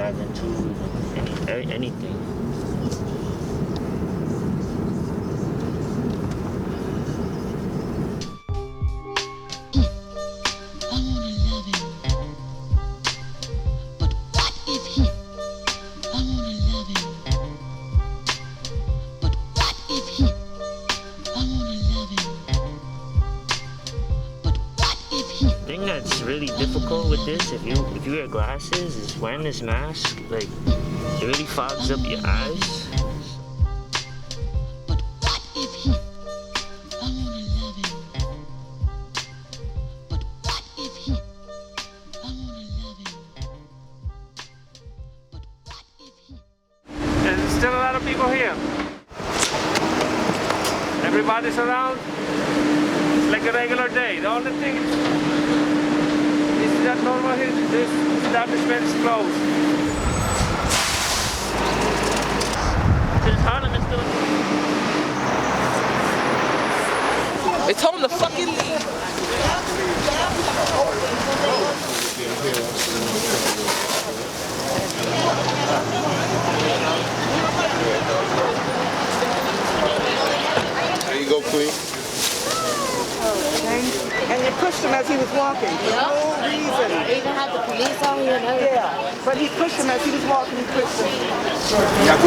drive-in too, anything. The thing that's really difficult with this, if you wear glasses, is wearing this mask. Like, it really fogs up your eyes. There's still a lot of people here. Everybody's around. It's like a regular day. The only thing is that normal here. This establishment is closed. They told him to fucking leave. There you go, Queen. And you pushed him as he was walking. For no reason. They even had the police out here and everything. Yeah, but he pushed him as he was walking. He pushed him. Yeah,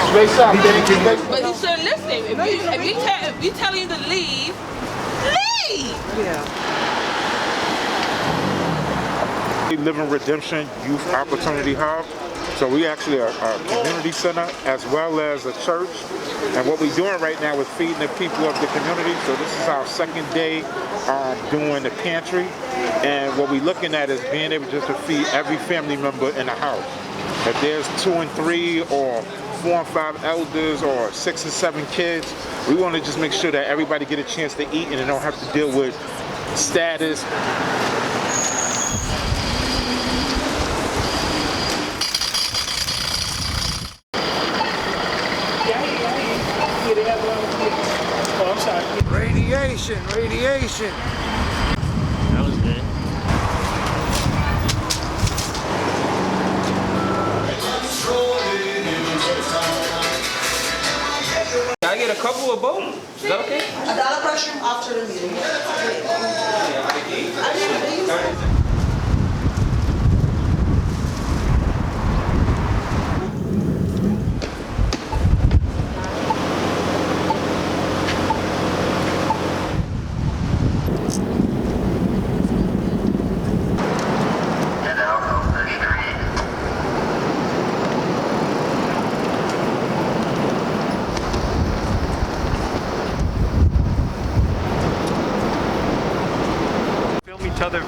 straight up. But he shouldn't listen. If you tell him to leave, leave! Yeah. Living Redemption Youth Opportunity Hub. So we actually are a community center as well as a church. And what we're doing right now is feeding the people of the community. So this is our second day doing the pantry. And what we're looking at is being able just to feed every family member in the house. If there's 2 and 3 or 4 and 5 elders or 6 and 7 kids, we want to just make sure that everybody get a chance to eat and they don't have to deal with status. Radiation. That was good. Can I get a couple of both? Is that okay? $1 pressure after the meeting.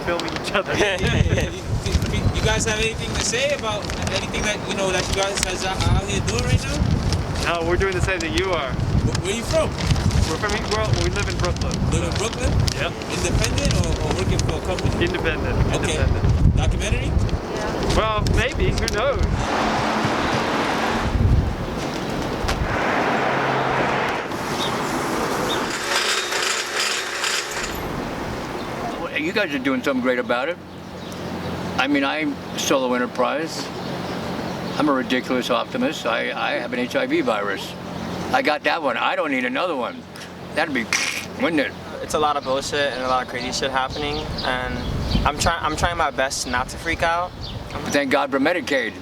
Filming each other. You guys have anything to say about anything that you guys guys are out here doing right now? No, we're doing the same thing you are. Where are you from? We live in Brooklyn. Live in Brooklyn? Yep. Independent or working for a company? Independent. Okay. Independent. Documentary? Yeah. Well, maybe. Who knows? You guys are doing something great about it. I mean, I'm solo enterprise. I'm a ridiculous optimist. I have an HIV virus. I got that one. I don't need another one. That'd be, wouldn't it? It's a lot of bullshit and a lot of crazy shit happening, and I'm trying my best not to freak out. Thank God for Medicaid.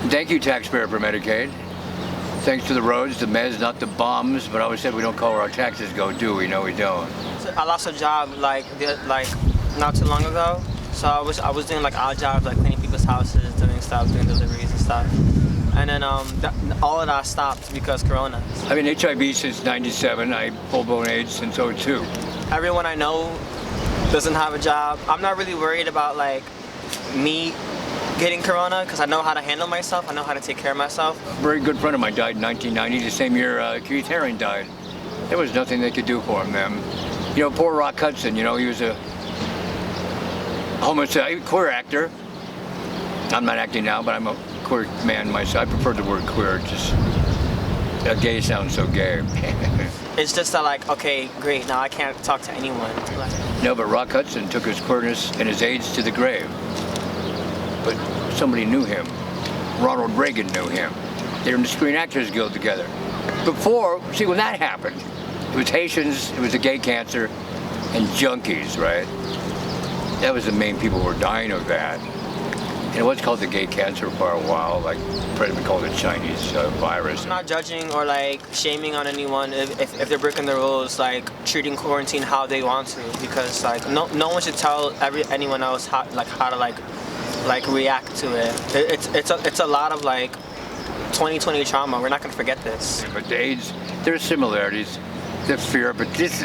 Thank you, taxpayer, for Medicaid. Thanks to the roads, the meds, not the bombs, but I always said we don't call where our taxes go, do we? No, we don't. I lost a job like not too long ago, so I was doing like odd jobs, like cleaning people's houses, doing stuff, doing deliveries and stuff, and then all of that stopped because Corona. I've been HIV since '97. I full-blown AIDS since '02. Everyone I know doesn't have a job. I'm not really worried about like me getting Corona because I know how to handle myself. I know how to take care of myself. A very good friend of mine died in 1990, the same year Keith Haring died. There was nothing they could do for him then. You know, poor Rock Hudson, you know, he was a homosexual, queer actor. I'm not acting now, but I'm a queer man myself. I prefer the word queer, just, gay sounds so gay. It's just that like, okay, great, now I can't talk to anyone. No, but Rock Hudson took his queerness and his AIDS to the grave. But somebody knew him. Ronald Reagan knew him. They were in the Screen Actors Guild together. Before, see, when that happened, it was Haitians, it was the gay cancer, and junkies, right? That was the main people who were dying of that. And it was called the gay cancer for a while, like President called it Chinese virus. I'm not judging or like shaming on anyone if they're breaking the rules, like treating quarantine how they want to, because like no one should tell anyone else how to react to it. It's a lot of like 2020 trauma. We're not gonna forget this. But the AIDS, there are similarities, the fear, but this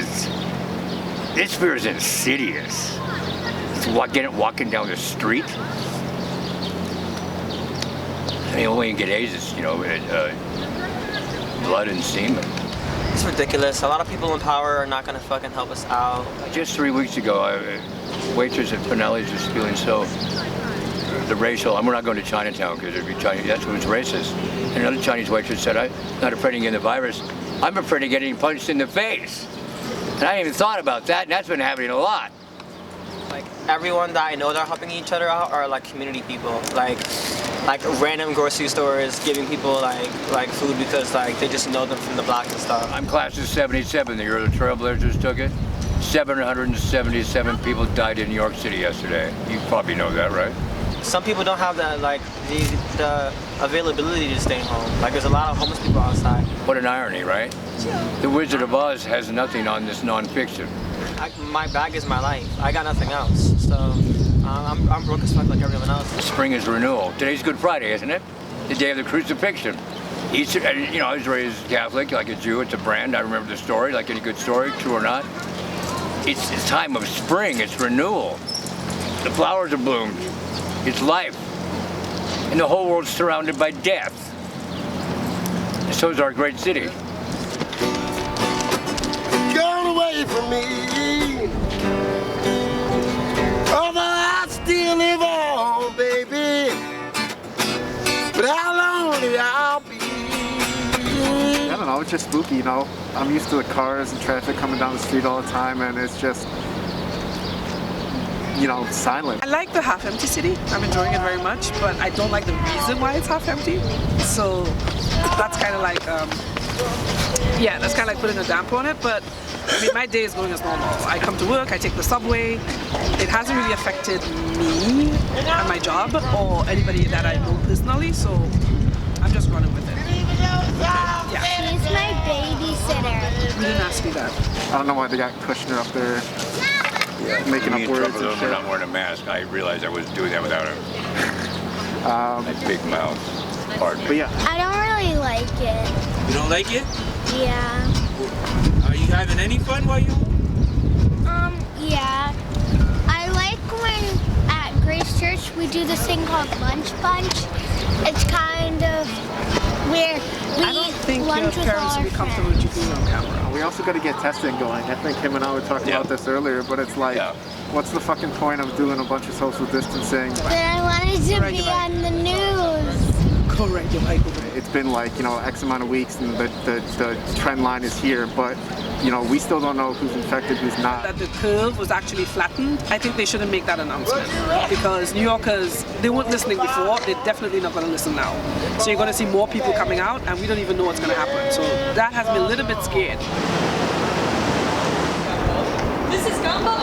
fear is insidious. It's walking down the street. I mean, the only way you get AIDS is, blood and semen. It's ridiculous. A lot of people in power are not gonna fucking help us out. Just 3 weeks ago, a waitress at Pinelli's was feeling so, the racial, we're not going to Chinatown because it'd be Chinese, that's what's racist. And another Chinese waitress said, I'm not afraid of getting the virus, I'm afraid of getting punched in the face. And I hadn't even thought about that, and that's been happening a lot. Like everyone that I know that are helping each other out are like community people. Like random grocery stores giving people like food because like they just know them from the block and stuff. I'm class of 77, the year the Trailblazers took it. 777 people died in New York City yesterday. You probably know that, right? Some people don't have the availability to stay home. Like there's a lot of homeless people outside. What an irony, right? The Wizard of Oz has nothing on this nonfiction. My bag is my life. I got nothing else. So I'm broke as fuck like everyone else. Spring is renewal. Today's Good Friday, isn't it? The day of the crucifixion. Easter, I was raised Catholic, like a Jew. It's a brand. I remember the story, like any good story, true or not. It's time of spring. It's renewal. The flowers are bloomed. It's life. And the whole world's surrounded by death. And so is our great city. Gone away from me. Although I still live on, baby. But how lonely I'll be. I don't know, it's just spooky, I'm used to the cars and traffic coming down the street all the time, and it's just, silent. I like the half-empty city. I'm enjoying it very much, but I don't like the reason why it's half-empty. So that's kind of like, that's kind of like putting a damper on it. But I mean, my day is going as normal. I come to work, I take the subway. It hasn't really affected me and my job or anybody that I know personally, so I'm just running with it. Yeah. She's my babysitter. You didn't ask me that. I don't know why they got Kushner up there making up words and shit. Not wearing a mask. I realized I was doing that without a big mouth. Pardon me. But yeah. I don't really like it. You don't like it? Yeah. Are you having any fun while you're home? Yeah. I like when at Grace Church we do this thing called Lunch Bunch. It's kind of where we I don't think eat your lunch with all parents our will be comfortable with you being on camera. We also got to get testing going. I think him and I were talking about this earlier, but it's like, what's the fucking point of doing a bunch of social distancing? But I wanted to be on the news. Correct. It's been like, X amount of weeks and the trend line is here, but, we still don't know who's infected, who's not. That the curve was actually flattened. I think they shouldn't make that announcement because New Yorkers, they weren't listening before, they're definitely not going to listen now. So you're going to see more people coming out and we don't even know what's going to happen. So that has me a little bit scared. This is gumbo.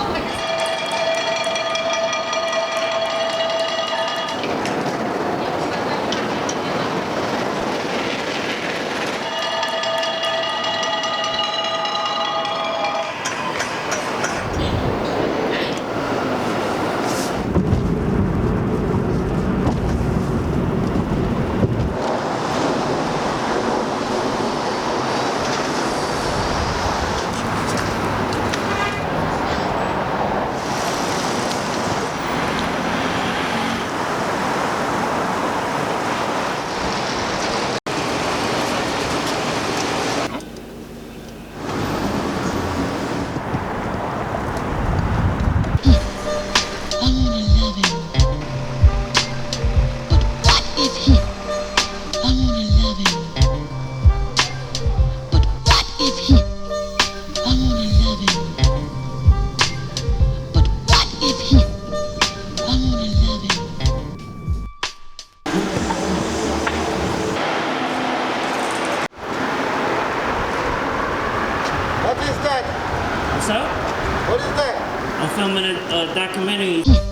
What is that? What's up? What is that? I'm filming a documentary.